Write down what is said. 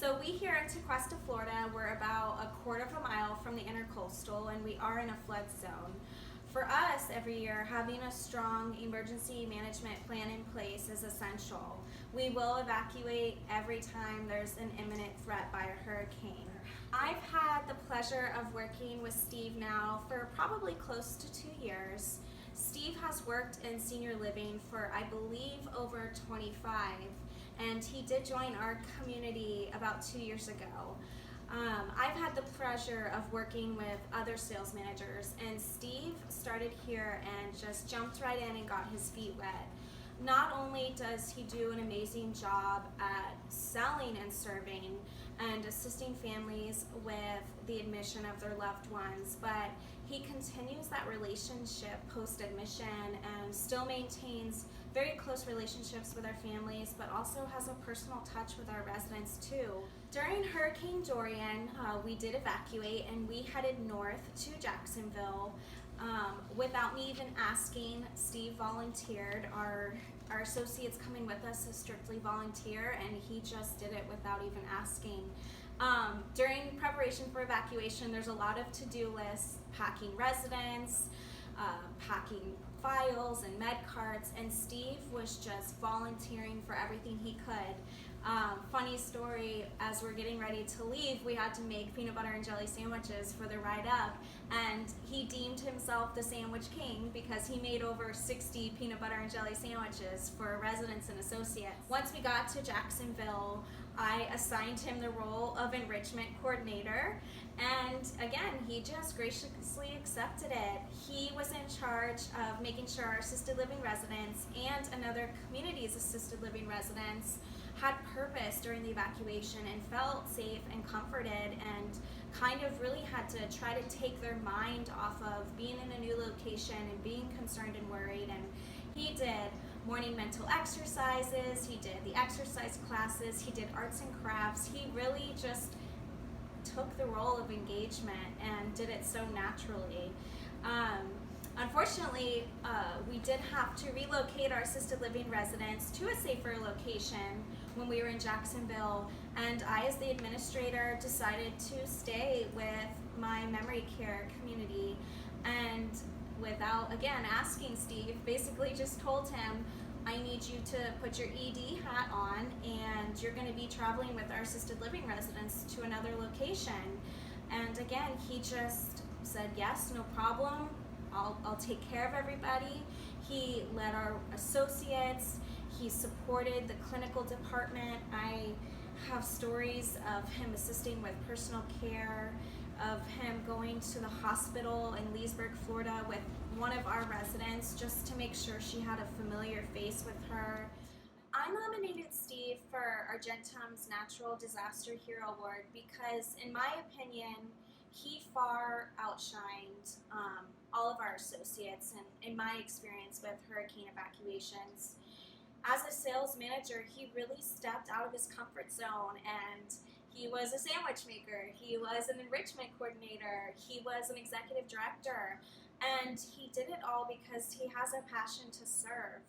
So we here in Tequesta, Florida, we're about a quarter of a mile from the intercoastal, and we are in a flood zone. For us, every year, having a strong emergency management plan in place is essential. We will evacuate every time there's an imminent threat by a hurricane. I've had the pleasure of working with Steve now for probably close to 2 years. Steve has worked in senior living for, I believe, over 25, and he did join our community about 2 years ago. I've had the pleasure of working with other sales managers, and Steve started here and just jumped right in and got his feet wet. Not only does he do an amazing job at selling and serving and assisting families with the admission of their loved ones, but he continues that relationship post-admission and still maintains very close relationships with our families, but also has a personal touch with our residents too. During Hurricane Dorian, we did evacuate and we headed north to Jacksonville. Without me even asking, Steve volunteered. Our associates coming with us is strictly volunteer, and he just did it without even asking. During preparation for evacuation, there's a lot of to-do lists, packing residents, packing files and med carts, and Steve was just volunteering for everything he could. Funny story, as we're getting ready to leave, we had to make peanut butter and jelly sandwiches for the ride up, and he deemed himself the sandwich king because he made over 60 peanut butter and jelly sandwiches for residents and associates. Once we got to Jacksonville, I assigned him the role of enrichment coordinator, and again, he just graciously accepted it. He was in charge of making sure our assisted living residents and another community's assisted living residents had purpose during the evacuation and felt safe and comforted, and kind of really had to try to take their mind off of being in a new location and being concerned and worried. And he did morning mental exercises, he did the exercise classes, he did arts and crafts. He really just took the role of engagement and did it so naturally. Unfortunately, we did have to relocate our assisted living residents to a safer location when we were in Jacksonville, and I, as the administrator, decided to stay with my memory care community, and without, again, asking Steve, basically just told him, I need you to put your ED hat on, and you're going to be traveling with our assisted living residents to another location. And again, he just said, yes, no problem. I'll take care of everybody. He led our associates. He supported the clinical department. I have stories of him assisting with personal care, of him going to the hospital in Leesburg, Florida with one of our residents just to make sure she had a familiar face with her. I nominated Steve for Argentum's Natural Disaster Hero Award because, in my opinion, he far outshined all of our associates, and in my experience with hurricane evacuations. As a sales manager, he really stepped out of his comfort zone, and he was a sandwich maker, he was an enrichment coordinator, he was an executive director, and he did it all because he has a passion to serve.